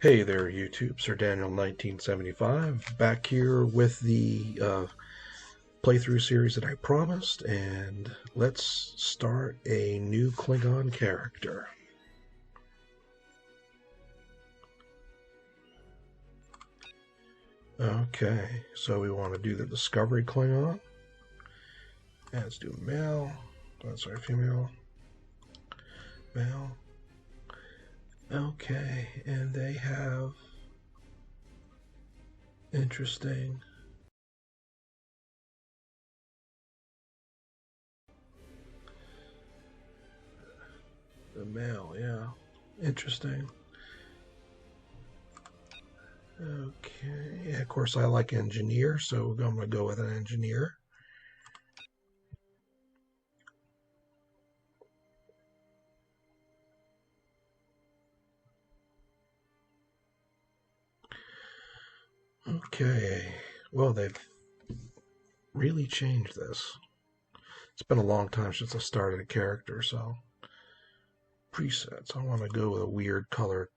Hey there, YouTube. Sir Daniel 1975 back here with the playthrough series that I promised, and let's start a new Klingon character. Okay, so we want to do the Discovery Klingon. And let's do male. Sorry, female. Male. Okay, and they have interesting. The male, yeah. Interesting. Okay, yeah, of course I like engineer, so I'm going to go with an engineer. Okay, well, they've really changed this. It's been a long time since I started a character, so presets. I want to go with a weird colored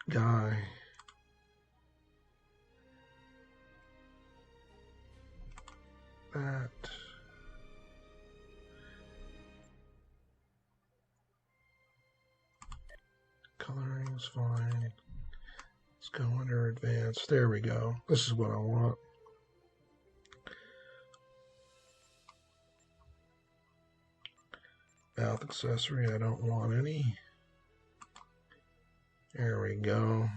guy. That. Coloring's fine. Let's go under advanced. There we go. This is what I want. Mouth accessory, I don't want any. There we go.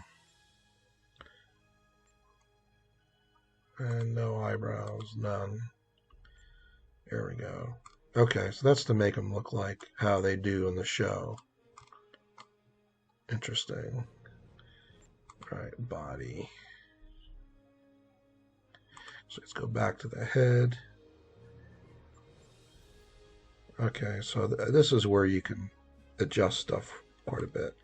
And no eyebrows, none. There we go. Okay, so that's to make them look like how they do in the show. Interesting. All right, body. So let's go back to the head. Okay, so this is where you can adjust stuff quite a bit.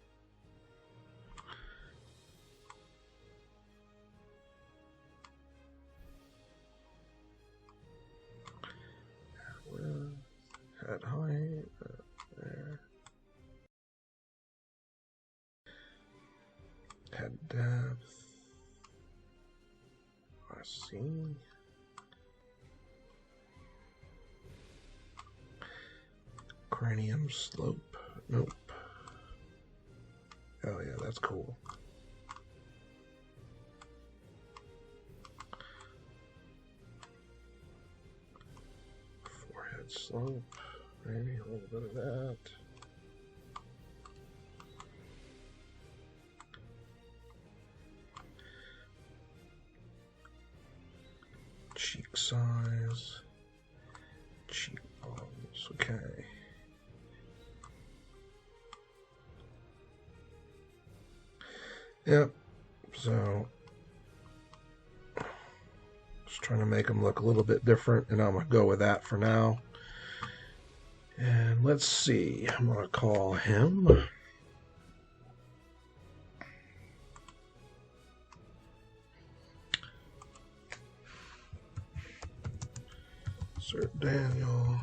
Head height, there. Head depth. I see. Cranium slope. Nope. Oh yeah, that's cool. Forehead slope. Maybe a little bit of that. Cheek size. Cheekbones. Okay. Yep. So just trying to make them look a little bit different, and I'm going to go with that for now. And let's see. I'm going to call him Sir Daniel.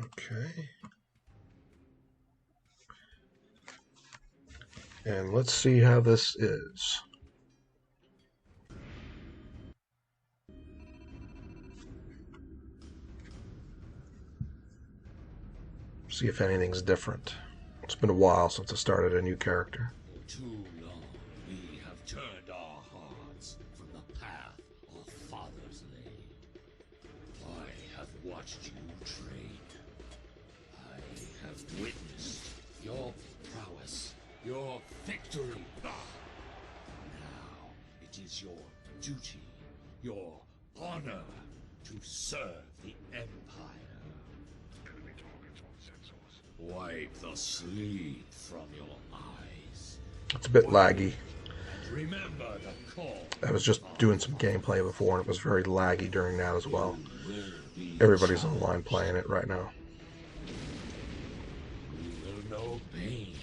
Okay. And let's see how this is. See if anything's different. It's been a while since I started a new character. For too long we have turned our hearts from the path our fathers laid. I have watched you train. I have witnessed your prowess, your victory. Now it is your duty, your honor, to serve the Empire. Wipe the sleep from your eyes. It's a bit laggy. And Remember the call. I was just doing some gameplay before, and it was very laggy during that as well. You will be Everybody's challenged. online playing it right now. You will know pain,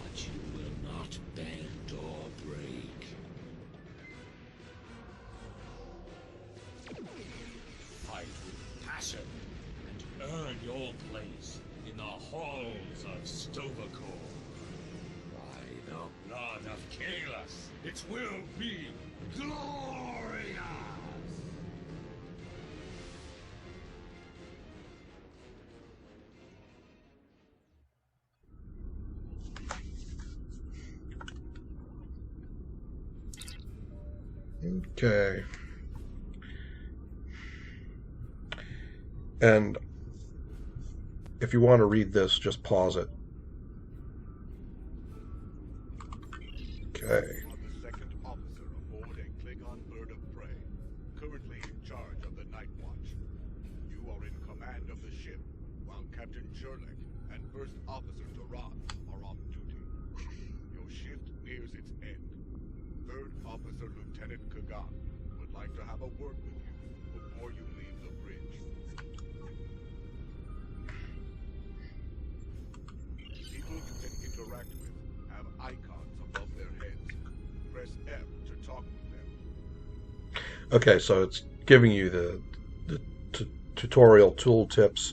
but you will not bend or break. Fight with passion and earn your place in the halls of Stovacor. By the blood of Kalis, it will be glorious! Okay. And if you want to read this, just pause it. Okay. You are the second officer aboard a Klingon bird of prey, currently in charge of the Night Watch. You are in command of the ship, while Captain Sherlock and First Officer Duran are off duty. Your shift nears its end. Third Officer Lieutenant Kagan would like to have a word with you before you leave the bridge. People you can interact with have icons above their heads. Press F to talk with them. Okay, so it's giving you the tutorial tooltips.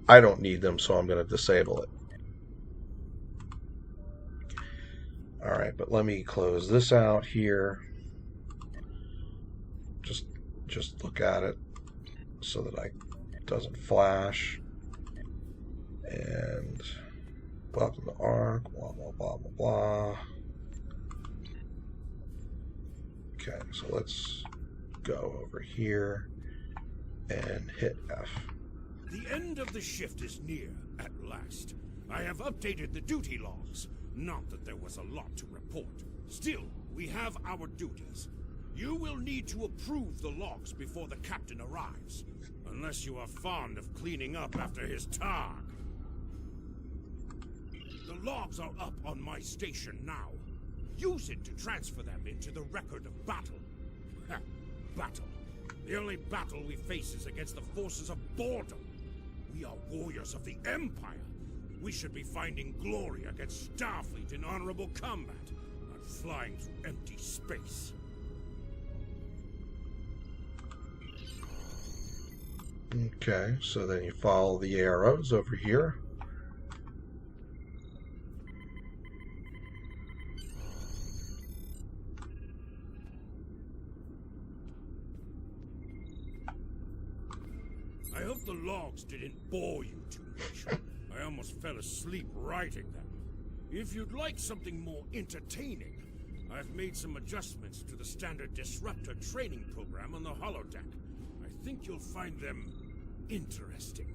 I don't need them, so I'm going to disable it. Alright, but let me close this out here. Just look at it so that it doesn't flash. And welcome to ARC, blah, blah, blah, blah, blah. Okay, so let's go over here and hit F. The end of the shift is near, at last. I have updated the duty logs. Not that there was a lot to report. Still, we have our duties. You will need to approve the logs before the captain arrives. Unless you are fond of cleaning up after his targ. The logs are up on my station now. Use it to transfer them into the record of battle. Battle. The only battle we face is against the forces of boredom. We are warriors of the Empire. We should be finding glory against Starfleet in honorable combat, not flying through empty space. Okay, so then you follow the arrows over here. I hope the logs didn't bore you too much. I almost fell asleep writing them. If you'd like something more entertaining, I've made some adjustments to the standard disruptor training program on the holodeck. I think you'll find them interesting.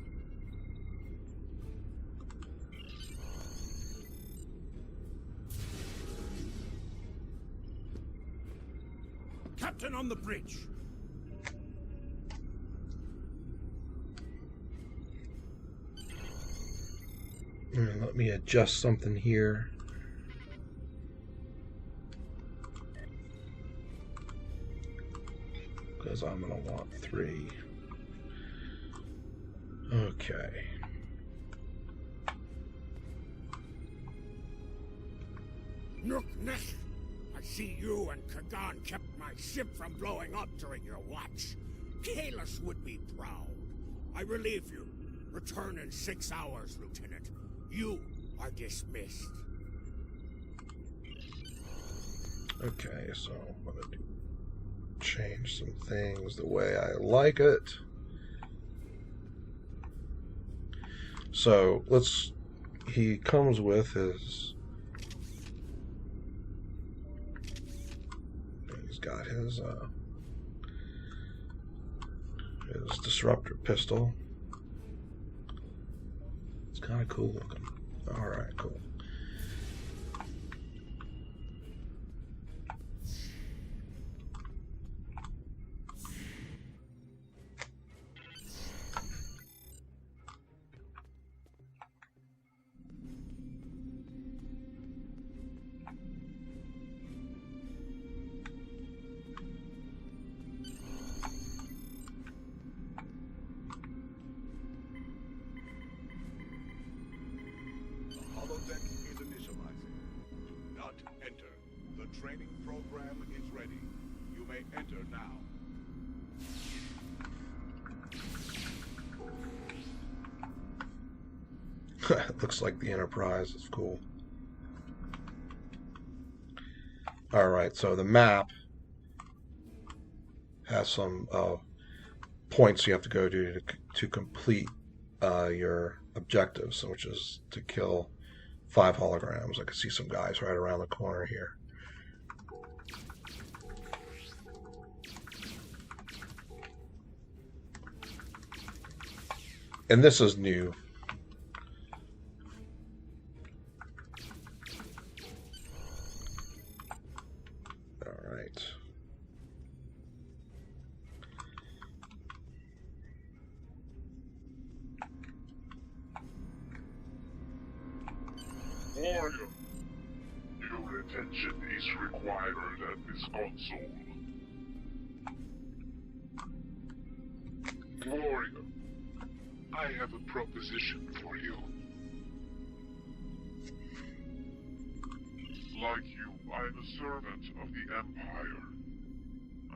Captain on the bridge. Let me adjust something here. Because I'm going to want 3. Okay. Nook Neck! I see you and Kagan kept my ship from blowing up during your watch. Kalis would be proud. I relieve you. Return in 6 hours, Lieutenant. You are dismissed. Okay, so I'm going to change some things the way I like it. So he comes with his, he's got his disruptor pistol. It's kind of cool looking. Alright, cool. It looks like the Enterprise. It's cool. Alright, so the map has some points you have to go to complete your objectives, which is to kill 5 holograms. I can see some guys right around the corner here. And this is new. Alright. Warrior, your attention is required at this console. Warrior, I have a proposition for you. Like you, I'm a servant of the Empire.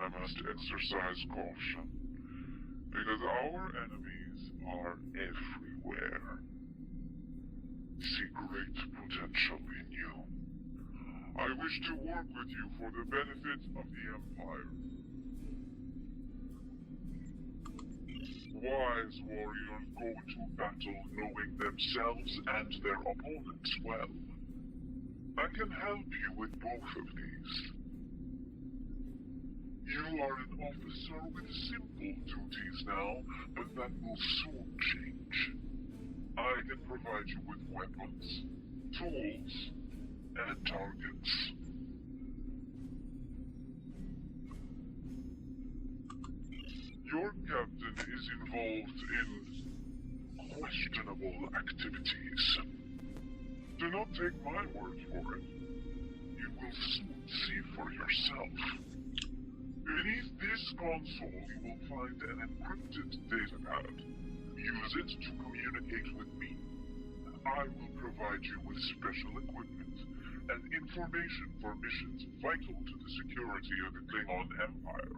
I must exercise caution, because our enemies are everywhere. See great potential in you. I wish to work with you for the benefit of the Empire. Wise warriors go to battle knowing themselves and their opponents well. I can help you with both of these. You are an officer with simple duties now, but that will soon change. I can provide you with weapons, tools, and targets. Your captain is involved in questionable activities. Do not take my word for it. You will soon see for yourself. Beneath this console, you will find an encrypted datapad. Use it to communicate with me. I will provide you with special equipment and information for missions vital to the security of the Klingon Empire.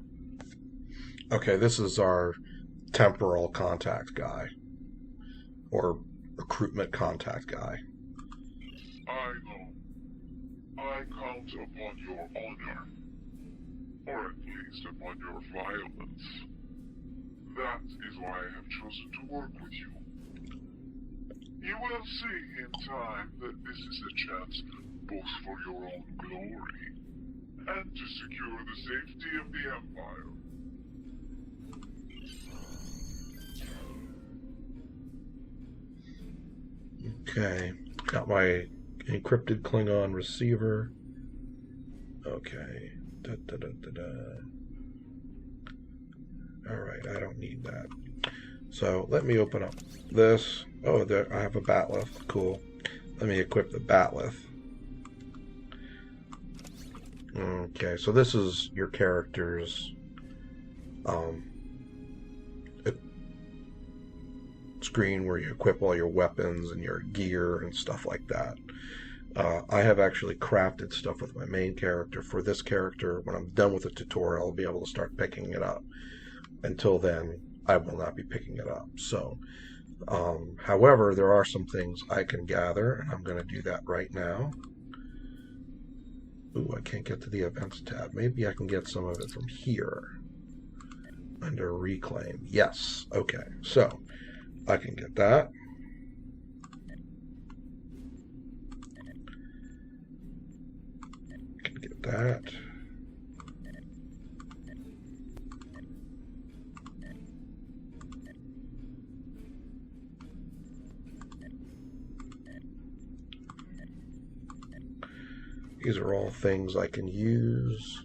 Okay, this is our temporal contact guy. Or recruitment contact guy. I know. I count upon your honor. Or at least upon your violence. That is why I have chosen to work with you. You will see in time that this is a chance both for your own glory and to secure the safety of the Empire. Okay, got my encrypted Klingon receiver. Okay. Alright, I don't need that. So let me open up this. Oh, there, I have a batleth. Cool. Let me equip the batleth. Okay, so this is your character's screen where you equip all your weapons and your gear and stuff like that. I have actually crafted stuff with my main character for this character. When I'm done with the tutorial, I'll be able to start picking it up. Until then, I will not be picking it up. So, however, there are some things I can gather, and I'm going to do that right now. Ooh, I can't get to the events tab. Maybe I can get some of it from here. Under reclaim. Yes. Okay. So, I can get that. I can get that. These are all things I can use.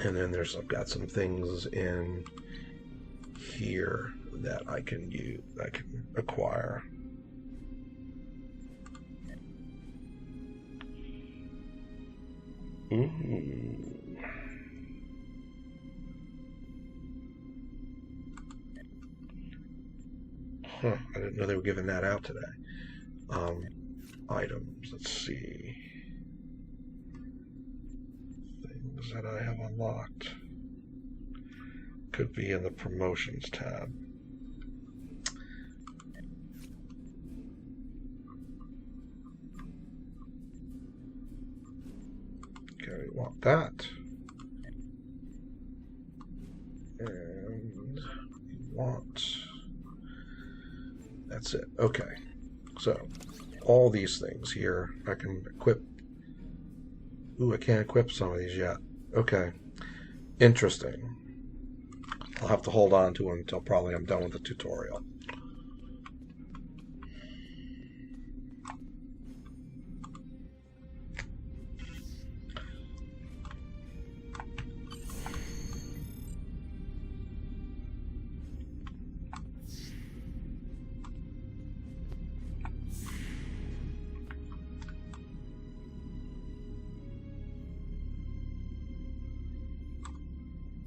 And then I've got some things in here that I can use, I can acquire. Ooh. Huh, I didn't know they were giving that out today. Items, let's see. Things that I have unlocked. could be in the promotions tab. Okay, we want that. And we want... That's it. Okay. So, all these things here, I can equip. Ooh, I can't equip some of these yet. Okay. Interesting. I'll have to hold on to them until probably I'm done with the tutorial.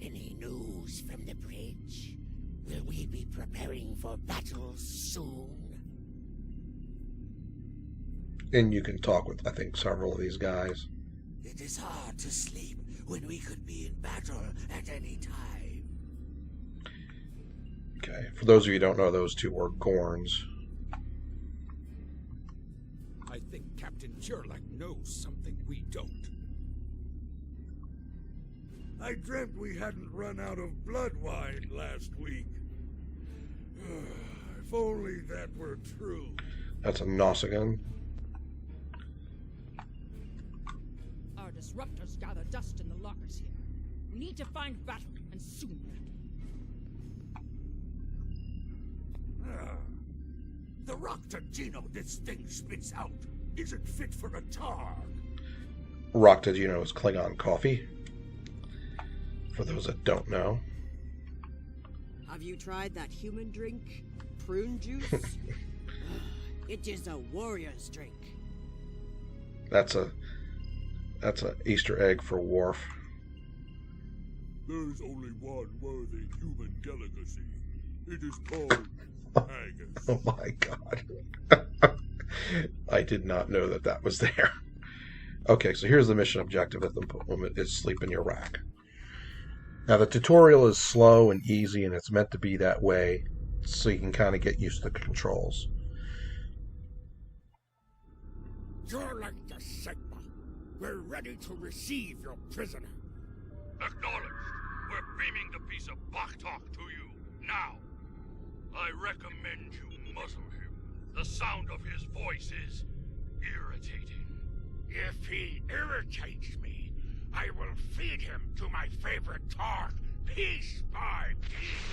Any news from the bridge? Will we be preparing for battle soon? And you can talk with, I think, several of these guys. It is hard to sleep when we could be in battle at any time. Okay. For those of you who don't know, those two were Gorns. I think Captain Jurlak knows something we don't. I dreamt we hadn't run out of blood wine last week. If only that were true. That's a Nausicaan. Our disruptors gather dust in the lockers here. We need to find battle, and soon. The Roctagino this thing spits out isn't fit for a Targ. Roctagino is Klingon coffee. For those that don't know. Have you tried that human drink? Prune juice? It is a warrior's drink. That's a Easter egg for Worf. There is only one worthy human delicacy. It is called haggis. Oh my god. I did not know that that was there. Okay, so here's the mission objective at the moment is sleep in your rack. Now the tutorial is slow and easy, and it's meant to be that way so you can kind of get used to the controls. You're like the Sigma. We're ready to receive your prisoner. Acknowledged. We're beaming the piece of Baktok to you, now. I recommend you muzzle him. The sound of his voice is irritating. If he irritates me, I will feed him to my favorite Targ, piece by piece.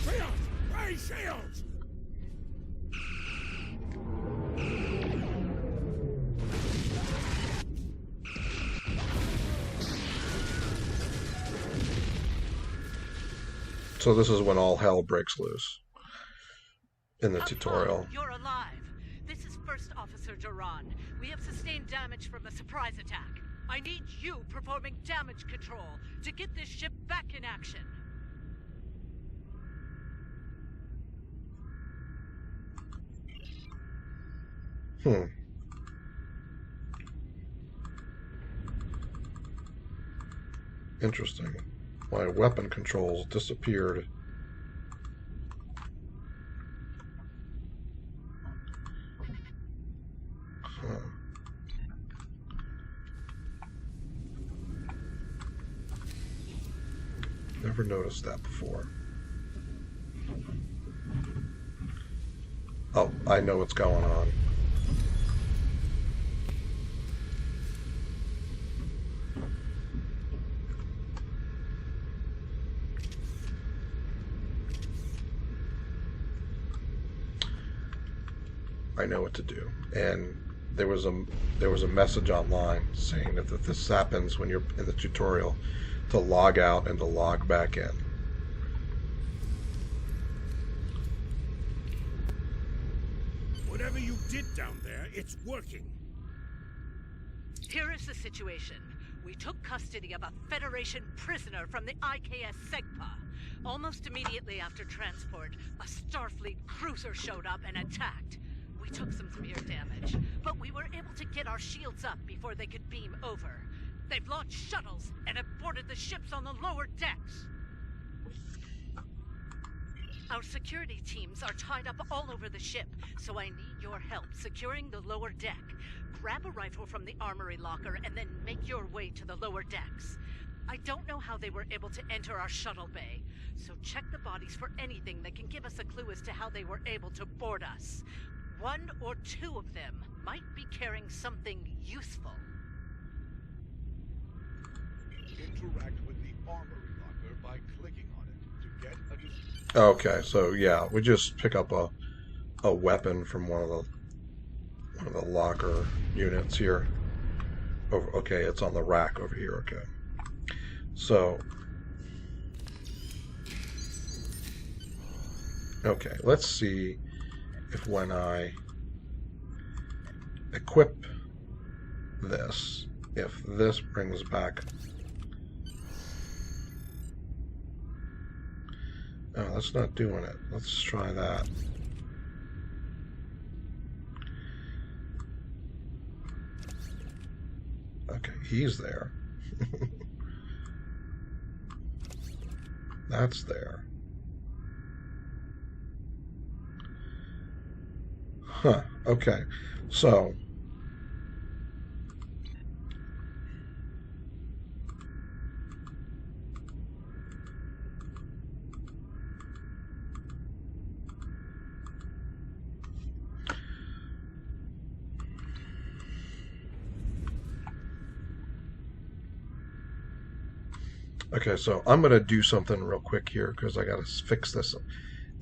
Shields! Raise shields! So this is when all hell breaks loose in the tutorial. You're alive. This is First Officer Duran. We have sustained damage from a surprise attack. I need you performing damage control to get this ship back in action. Interesting. My weapon controls disappeared. Never noticed that before. Oh, I know what's going on. I know what to do. And there was a message online saying that this happens when you're in the tutorial, to log out and to log back in. Whatever you did down there, it's working. Here is the situation. We took custody of a Federation prisoner from the IKS Segpa. Almost immediately after transport, a Starfleet cruiser showed up and attacked. We took some severe damage, but we were able to get our shields up before they could beam over. They've launched shuttles and have boarded the ships on the lower decks. Our security teams are tied up all over the ship, so I need your help securing the lower deck. Grab a rifle from the armory locker and then make your way to the lower decks. I don't know how they were able to enter our shuttle bay, so check the bodies for anything that can give us a clue as to how they were able to board us. One or two of them might be carrying something useful. Interact with the armory locker by clicking on it to get a Okay, so yeah, we just pick up a weapon from one of the locker units here. Oh, okay, it's on the rack over here. Okay, so okay, let's see if when I equip this, if this brings back. Oh, that's not doing it. Let's try that. Okay, he's there. That's there. Huh, okay. So okay, so I'm going to do something real quick here because I got to fix this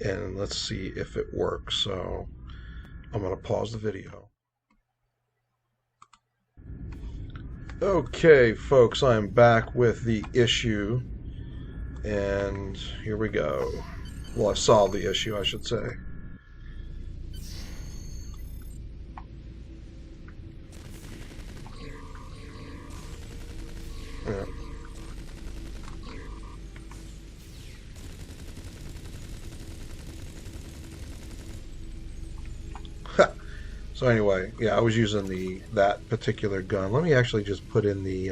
and let's see if it works. So I'm going to pause the video. Okay, folks, I'm back with the issue and here we go. Well, I've solved the issue, I should say. Yeah. So anyway, yeah, I was using that particular gun. Let me actually just put in the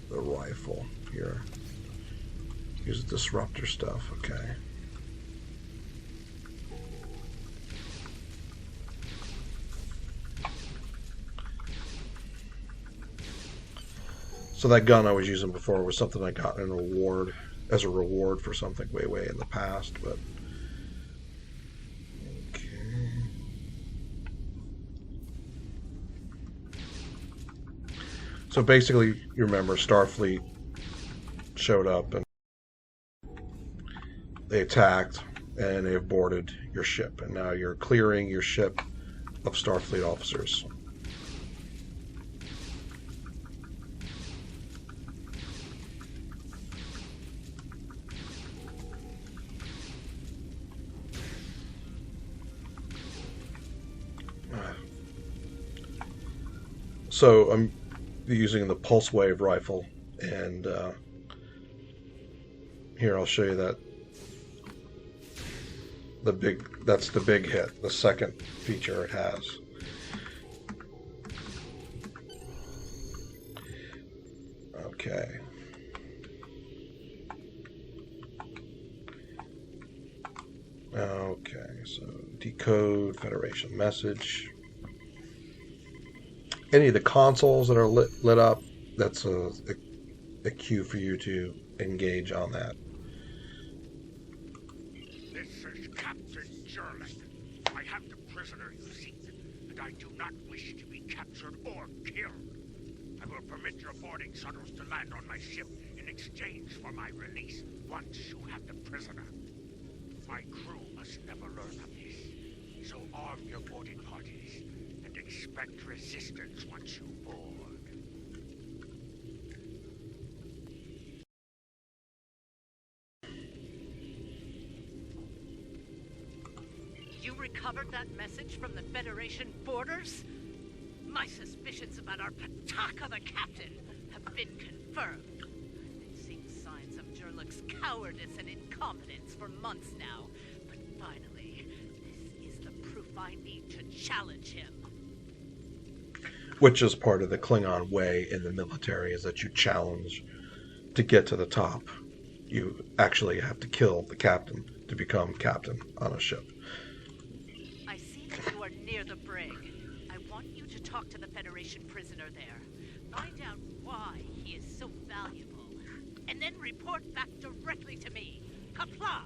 rifle here. Use the disruptor stuff. Okay. So that gun I was using before was something I got an award as a reward for something way in the past, but. So basically, you remember Starfleet showed up and they attacked and they boarded your ship. And now you're clearing your ship of Starfleet officers. So I'm using the pulse wave rifle, and here I'll show you that that's the big hit, the second feature it has. Okay. Okay, so decode Federation message. Any of the consoles that are lit up, that's a cue for you to engage on that. This is Captain Jurlik. I have the prisoner you seek, and I do not wish to be captured or killed. I will permit your boarding shuttles to land on my ship in exchange for my release once you have the prisoner. My crew must never learn of this, so arm your boarding parties and expect resistance once you board. You recovered that message from the Federation borders? My suspicions about our Pataka the Captain have been confirmed. I've been seeing signs of Jurlik's cowardice and incompetence for months now, but finally I need to challenge him. Which is part of the Klingon way in the military, is that you challenge to get to the top. You actually have to kill the captain to become captain on a ship. I see that you are near the brig. I want you to talk to the Federation prisoner there. Find out why he is so valuable. And then report back directly to me. Kapla!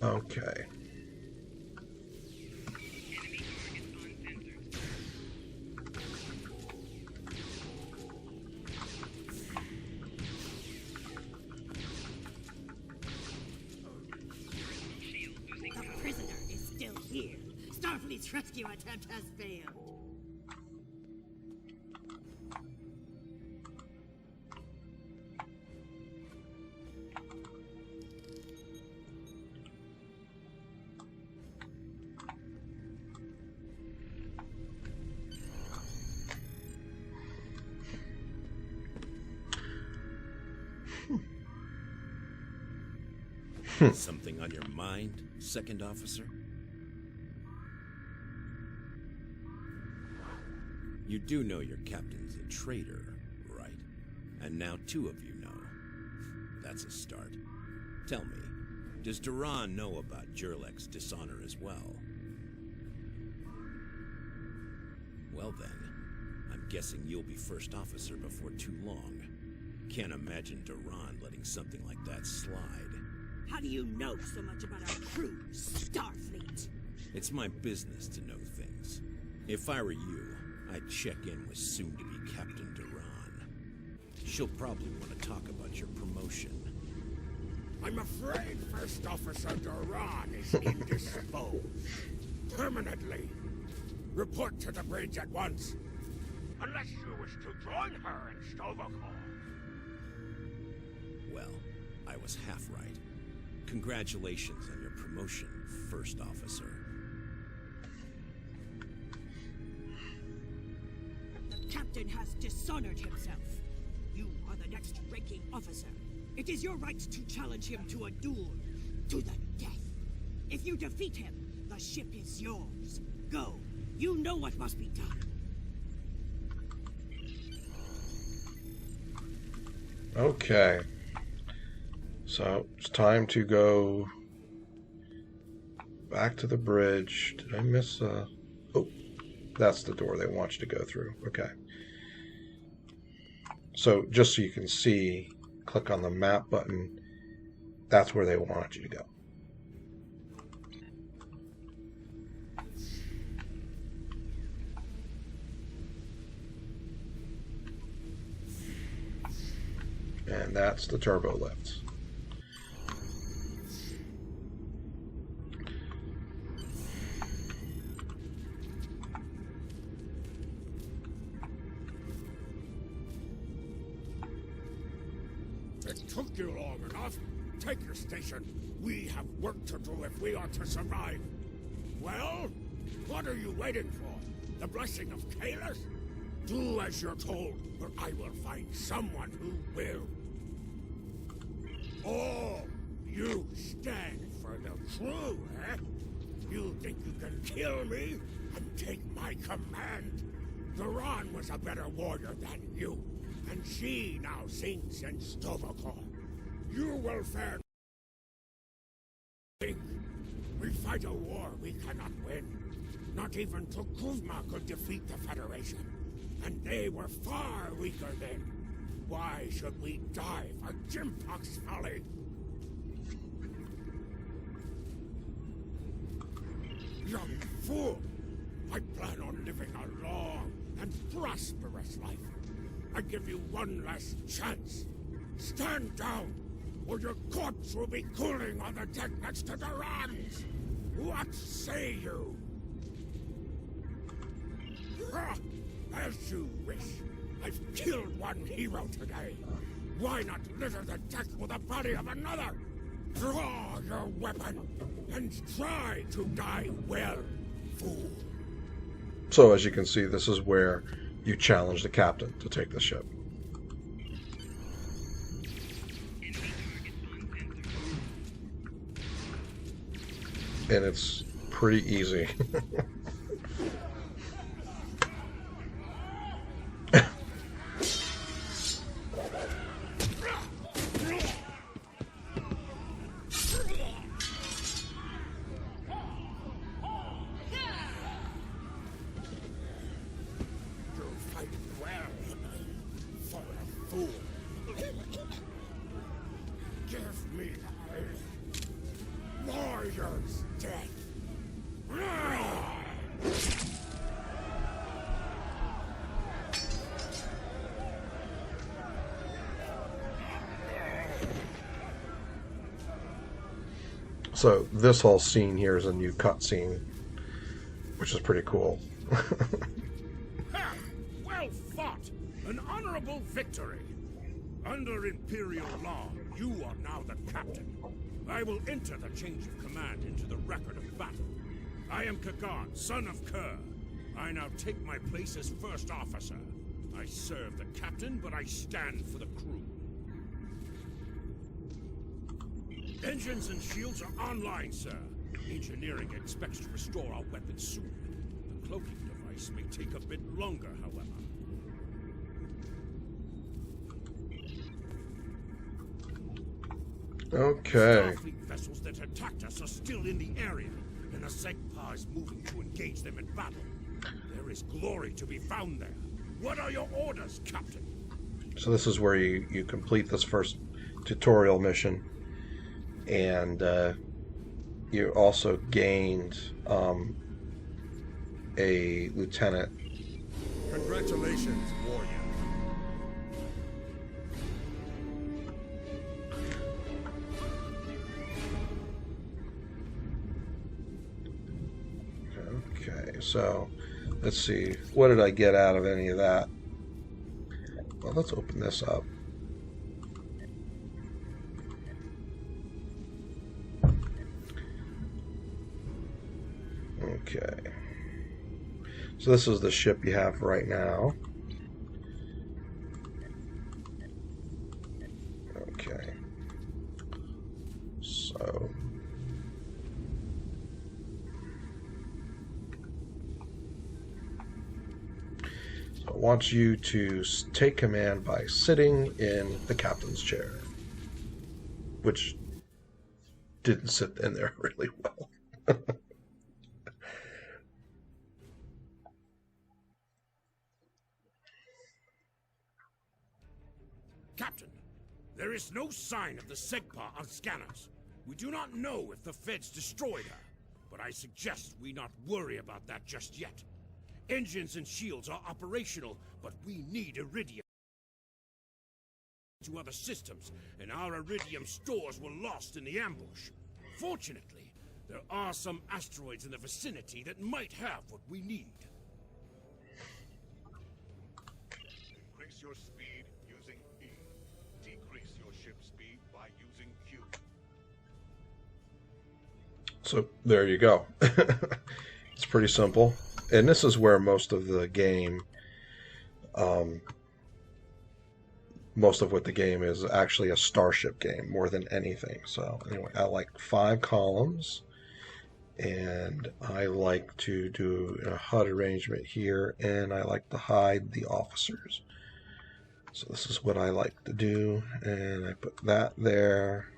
Okay. The prisoner is still here. Starfleet's rescue attempt has failed. Something on your mind, second officer? You do know your captain's a traitor, right? And now two of you know. That's a start. Tell me, does Duran know about Jurlek's dishonor as well? Well then, I'm guessing you'll be first officer before too long. Can't imagine Duran letting something like that slide. How do you know so much about our crew, Starfleet? It's my business to know things. If I were you, I'd check in with soon-to-be Captain Duran. She'll probably want to talk about your promotion. I'm afraid First Officer Duran is indisposed. Permanently. Report to the bridge at once. Unless you wish to join her in Stovall. Well, I was half right. Congratulations on your promotion, First Officer. The captain has dishonored himself. You are the next ranking officer. It is your right to challenge him to a duel, to the death. If you defeat him, the ship is yours. Go. You know what must be done. Okay. So, it's time to go back to the bridge. Did I miss Oh, that's the door they want you to go through. Okay. So, just so you can see, click on the map button. That's where they want you to go. And that's the turbo lift. It took you long enough. Take your station. We have work to do if we are to survive. Well, what are you waiting for? The blessing of Kalis? Do as you're told, or I will find someone who will. Oh, you stand for the crew, eh? You think you can kill me and take my command? Duran was a better warrior than you, and she now sings in Stovall. You will fare. We fight a war we cannot win. Not even Tukuzma could defeat the Federation. And they were far weaker then. Why should we die for Jimpock's folly? Young fool! I plan on living a long and prosperous life. I give you one last chance. Stand down, or your corpse will be cooling on the deck next to Duran's. What say you? As you wish. I've killed one hero today. Why not litter the deck with the body of another? Draw your weapon and try to die well, fool. So as you can see, this is where you challenge the captain to take the ship. and it's pretty easy. So this whole scene here is a new cutscene, which is pretty cool. Ha! Well fought! An honorable victory! Under Imperial law, you are now the captain. I will enter the change of command into the record of battle. I am Kagan, son of Kerr. I now take my place as first officer. I serve the captain, but I stand for the crew. Engines and shields are online, sir. Engineering expects to restore our weapons soon. The cloaking device may take a bit longer, however. Okay. Starfleet vessels that attacked us are still in the area, and the Segpa is moving to engage them in battle. There is glory to be found there. What are your orders, Captain? So this is where you complete this first tutorial mission, and you also gained a lieutenant. Congratulations, warrior. Okay, so let's see. What did I get out of any of that? Well, let's open this up. Okay. So this is the ship you have right now. Okay. So it wants you to take command by sitting in the captain's chair, which didn't sit in there really well. Captain, there is no sign of the Segpa on scanners. We do not know if the Feds destroyed her, but I suggest we not worry about that just yet. Engines and shields are operational, but we need iridium to other systems, and our iridium stores were lost in the ambush. Fortunately, there are some asteroids in the vicinity that might have what we need. Increase your speed using E. Decrease your ship speed by using Q. So there you go. It's pretty simple. And this is where most of the game, most of what the game is actually a starship game more than anything. So anyway, I like 5 columns, and I like to do a HUD arrangement here, and I like to hide the officers. So this is what I like to do, and I put that there,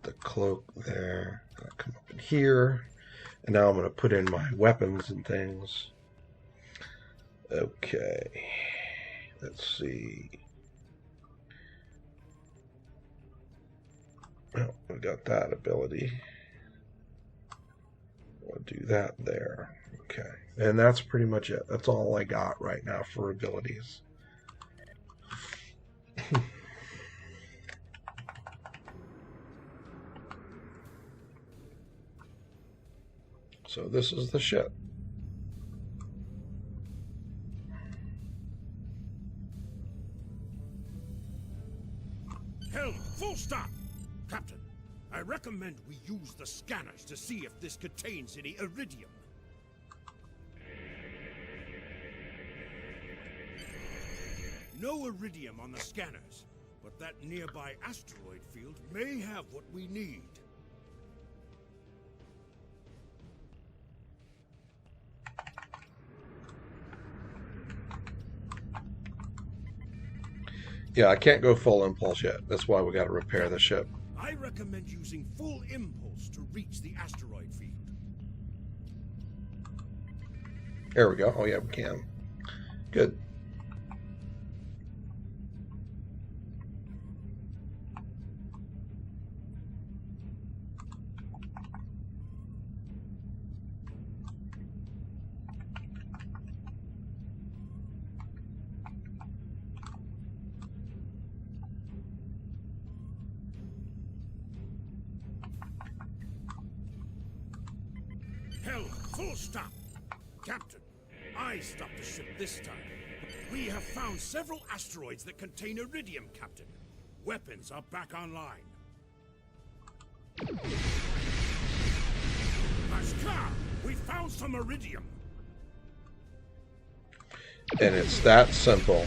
the cloak there, I come up in here. And now I'm going to put in my weapons and things. Okay. Let's see. Oh, we got that ability. We'll do that there. Okay. And that's pretty much it. That's all I got right now for abilities. So this is the ship. Helm, full stop! Captain, I recommend we use the scanners to see if this contains any iridium. No iridium on the scanners, but that nearby asteroid field may have what we need. Yeah, I can't go full impulse yet. That's why we got to repair the ship. I recommend using full impulse to reach the asteroid field. There we go. Oh yeah, we can. Good. Hell, full stop. Captain, I stopped the ship this time. We have found several asteroids that contain iridium, Captain. Weapons are back online. Lashkar, we found some iridium. And it's that simple.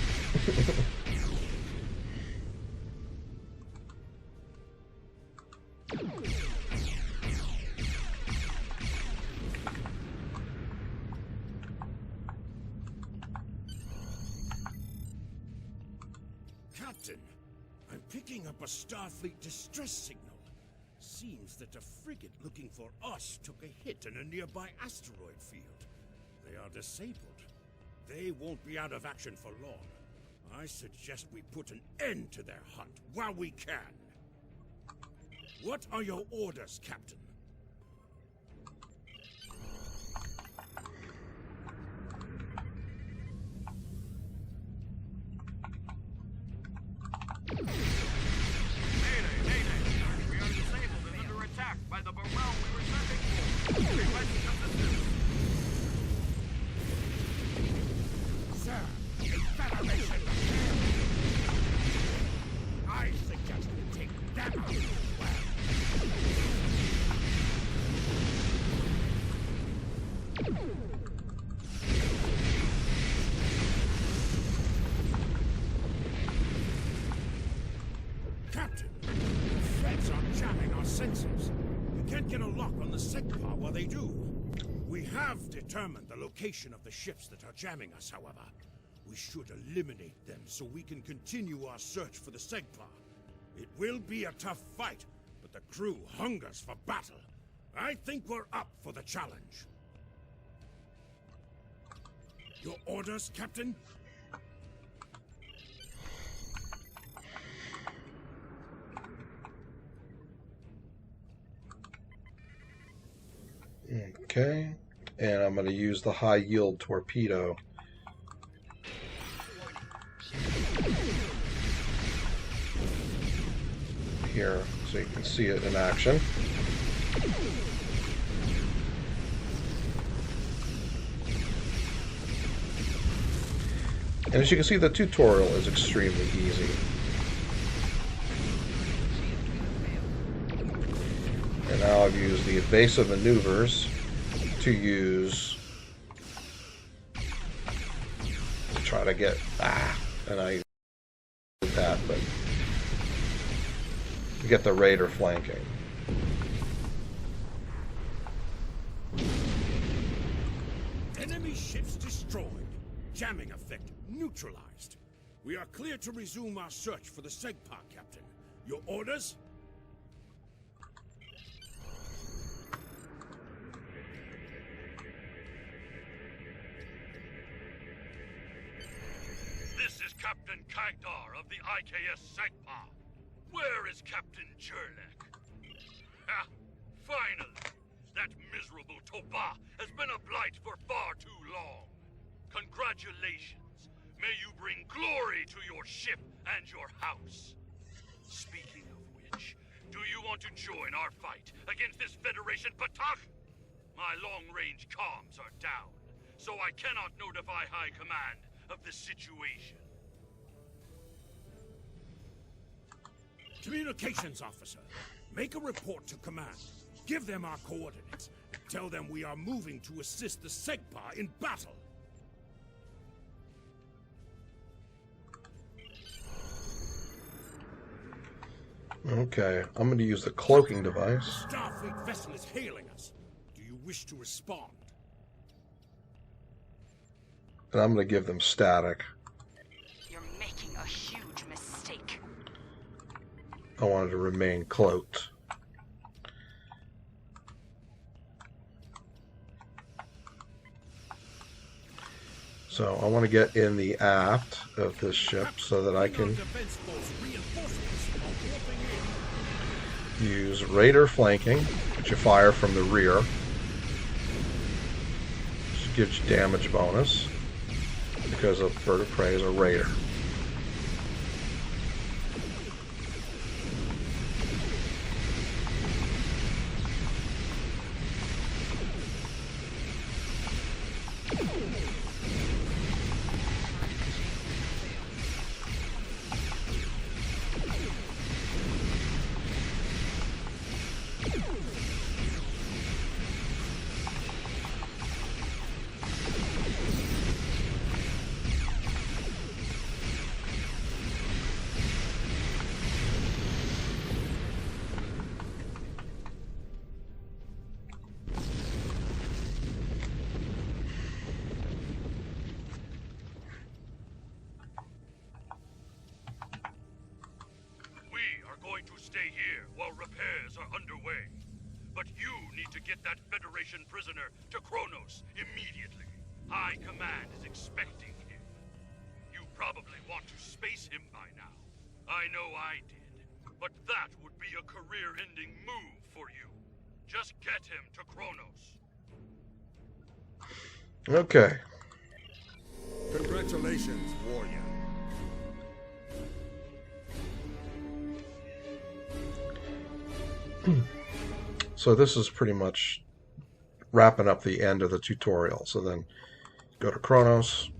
Captain, I'm picking up a Starfleet distress signal. Seems that a frigate looking for us took a hit in a nearby asteroid field. They are disabled. They won't be out of action for long. I suggest we put an end to their hunt while we can. What are your orders, Captain? We are disabled and under attack by the Burrell we were searching for. Requesting assistance. Sir, Federation! I suggest we take them out as well. Captain, the threats are jamming our sensors. We can't get a lock on the SEGPA while they do. We have determined the location of the ships that are jamming us, however. We should eliminate them so we can continue our search for the SEGPA. It will be a tough fight, but the crew hungers for battle. I think we're up for the challenge. Your orders, Captain? Okay. And I'm going to use the high yield torpedo. Here, so you can see it in action. And as you can see, the tutorial is extremely easy. And now I've used the evasive maneuvers to use to try to get and I did that, but to get the raider flanking. Enemy ships destroyed. Jamming effect neutralized. We are clear to resume our search for the SEGPA, Captain. Your orders? This is Captain Kagdar of the IKS SEGPA. Where is Captain Jurlek? Ha! Finally! That miserable Toba has been a blight for far too long. Congratulations! May you bring glory to your ship and your house. Speaking of which, do you want to join our fight against this Federation Patak? My long-range comms are down, so I cannot notify High Command of the situation. Communications officer, make a report to command. Give them our coordinates. Tell them we are moving to assist the SEGPA in battle. Okay, I'm going to use the cloaking device. The Starfleet vessel is hailing us. Do you wish to respond? And I'm going to give them static. You're making a huge mistake. I wanted to remain cloaked. So I want to get in the aft of this ship so that I can use raider flanking, which you fire from the rear. Which gives you damage bonus because a bird of prey is a raider. Stay here while repairs are underway. But you need to get that Federation prisoner to Kronos immediately. High Command is expecting him. You probably want to space him by now. I know I did. But that would be a career-ending move for you. Just get him to Kronos. Okay. Congratulations, warrior. So this is pretty much wrapping up the end of the tutorial. So then go to Kronos,